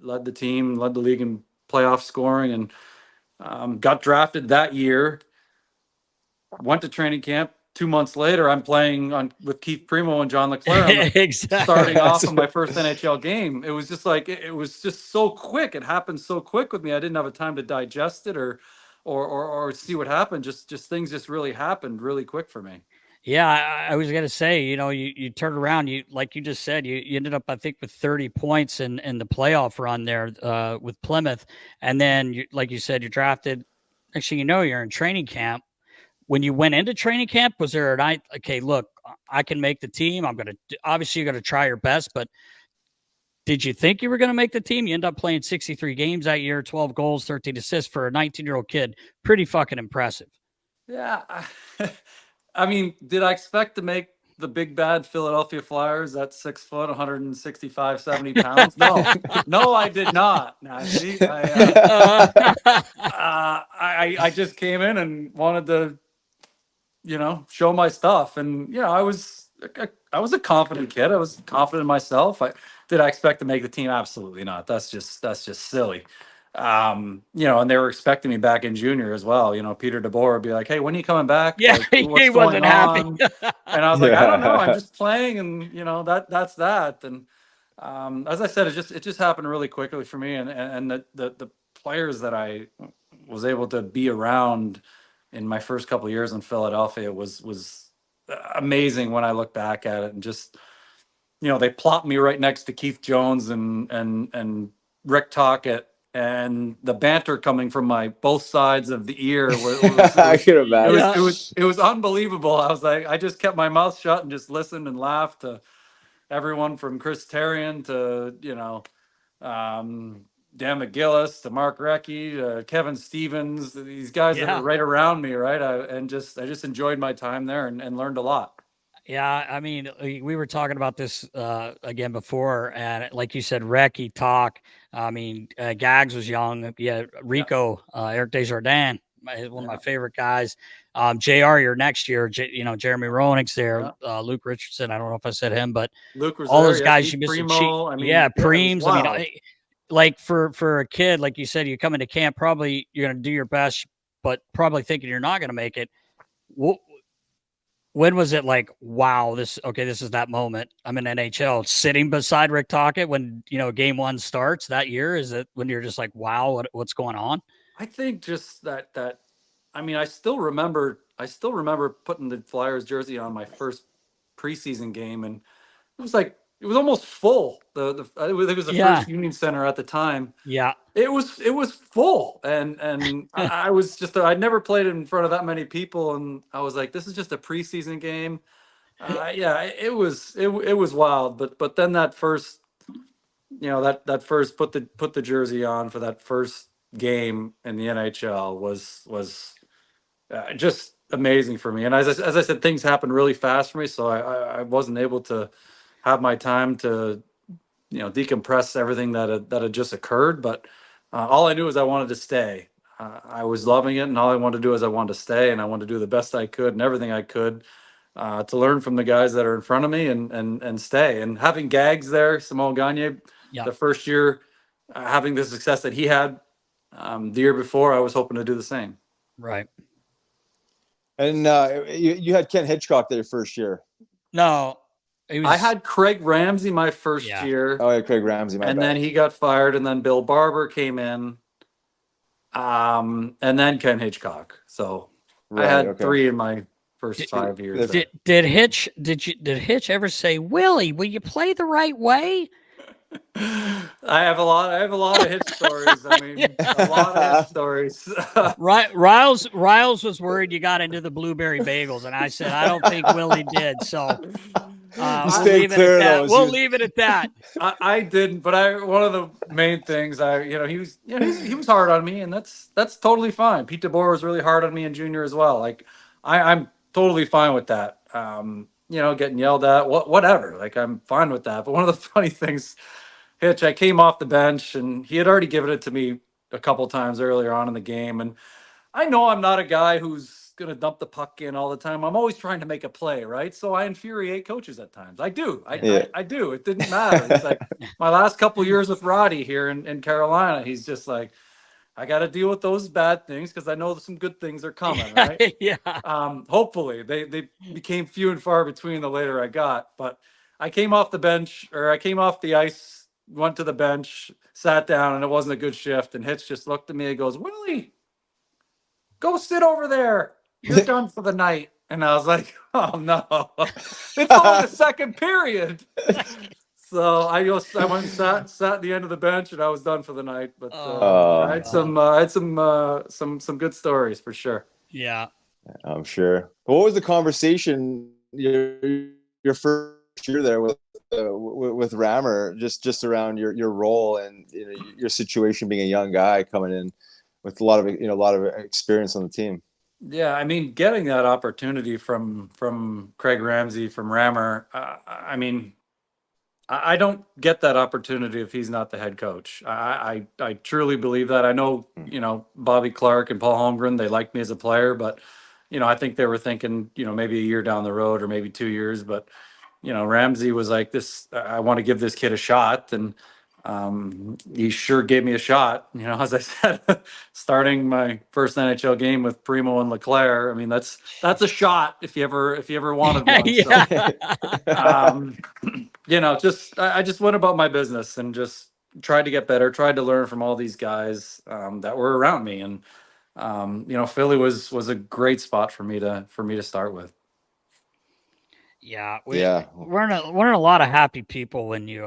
led the team, led the league in playoff scoring, and got drafted that year. Went to training camp. 2 months later, I'm playing with Keith Primo and John Leclerc. Starting Exactly. off in my first NHL game. It was just like it was just so quick. It happened so quick with me. I didn't have a time to digest it or see what happened. Just things just really happened really quick for me. Yeah, I was gonna say, you turn around, like you just said, you ended up, I think, with 30 points in the playoff run there with Plymouth, and then like you said, you're drafted. Actually, you're in training camp. When you went into training camp, was there a night? Okay, look, I can make the team. Obviously you're gonna try your best, but did you think you were going to make the team? You end up playing 63 games that year, 12 goals, 13 assists for a 19-year-old kid. Pretty fucking impressive. Yeah. I mean, did I expect to make the big bad Philadelphia Flyers at 6 foot, 165, 70 pounds? No, no, I did not. Actually, I just came in and wanted to, show my stuff. And, I was a confident kid. I was confident in myself. Did I expect to make the team? Absolutely not. That's just silly. And they were expecting me back in junior as well. Peter DeBoer would be like, "Hey, when are you coming back? Yeah, Like, what's he going wasn't happy. on?" And I was like, "I don't know. I'm just playing, and that's that." And as I said, it just happened really quickly for me, and the players that I was able to be around in my first couple of years in Philadelphia was amazing when I look back at it, and just they plopped me right next to Keith Jones and Rick Tocchet, and the banter coming from my both sides of the ear I can imagine. it was unbelievable. I was like, I just kept my mouth shut and just listened and laughed to everyone from Chris Therien to Dan McGillis to Mark Recchi to Kevin Stevens, these guys that were right around me, right? I just enjoyed my time there and learned a lot. Yeah, I mean, we were talking about this again before, and like you said, Recchi, Talk. I mean, Gags was young. Yeah, Rico, Eric Desjardins, one of my favorite guys. JR, your next year, Jeremy Roenick's there. Luke Richardson, I don't know if I said him, but Luke was all there, those guys you missed. Primo, Preems. I mean, like for a kid, like you said, you come into camp, probably you're going to do your best, but probably thinking you're not going to make it. When was it like, wow, this is that moment? I'm in NHL sitting beside Rick Tocchet when, game one starts that year. Is it when you're just like, wow, what's going on? I think just that, I mean, I still remember putting the Flyers jersey on my first preseason game, and it was almost full. It was the first Union Center at the time. Yeah. It was full, and I was just, I'd never played in front of that many people, and I was like, this is just a preseason game. It was wild, but then that first, that first put the jersey on for that first game in the NHL was just amazing for me. And as I said, things happened really fast for me, so I wasn't able to have my time to decompress everything that had just occurred. But all I knew is I wanted to stay. I was loving it, and all I wanted to do is I wanted to stay, and I wanted to do the best I could and everything I could to learn from the guys that are in front of me and stay. And having Gags there, Simone Gagne, the first year, having the success that he had the year before, I was hoping to do the same. Right. And you had Ken Hitchcock there first year. No. I had Craig Ramsey my first year. Oh, yeah, Craig Ramsey, and then he got fired, and then Bill Barber came in, and then Ken Hitchcock. So I had three in my first 5 years. Did Hitch ever say, "Willie, will you play the right way"? I have a lot of Hitch stories. I mean, a lot of Hitch stories. Riles was worried you got into the blueberry bagels, and I said I don't think Willie did. So we'll leave it at that. I didn't, but one of the main things he was hard on me, and that's totally fine. Pete DeBoer was really hard on me in junior as well. Like I'm totally fine with that. Getting yelled at, whatever. Like I'm fine with that. But one of the funny things, Hitch, I came off the bench, and he had already given it to me a couple times earlier on in the game, and I know I'm not a guy who's going to dump the puck in all the time. I'm always trying to make a play, right? So I infuriate coaches at times. I do. I do. It didn't matter. It's like my last couple years with Roddy here in Carolina, he's just like, I got to deal with those bad things because I know some good things are coming, right? Yeah. Hopefully they became few and far between the later I got, but I came off the bench, or I came off the ice, went to the bench, sat down, and it wasn't a good shift. And Hitch just looked at me and goes, Willie, go sit over there. You're done for the night. And I was like, oh no, it's only the second period. So I went and sat at the end of the bench, and I was done for the night. But I had some good stories for sure. Yeah. I'm sure. What was the conversation your first year there with Rammer, just around your role and your situation being a young guy coming in with a lot of experience on the team? Yeah, I mean, getting that opportunity from Craig Ramsey, from Rammer, I mean, I don't get that opportunity if he's not the head coach. I truly believe that. I know, Bobby Clark and Paul Holmgren, they liked me as a player, but, I think they were thinking, maybe a year down the road or maybe 2 years. But, Ramsey was like, I want to give this kid a shot. And he sure gave me a shot. As I said, starting my first NHL game with Primo and Leclerc. I mean, that's a shot if you ever wanted one. Yeah. I just went about my business and just tried to get better, tried to learn from all these guys that were around me. And Philly was a great spot for me to start with. Yeah, Yeah. we're in a lot of happy people when you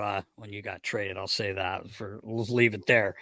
got traded. I'll say that. We'll leave it there.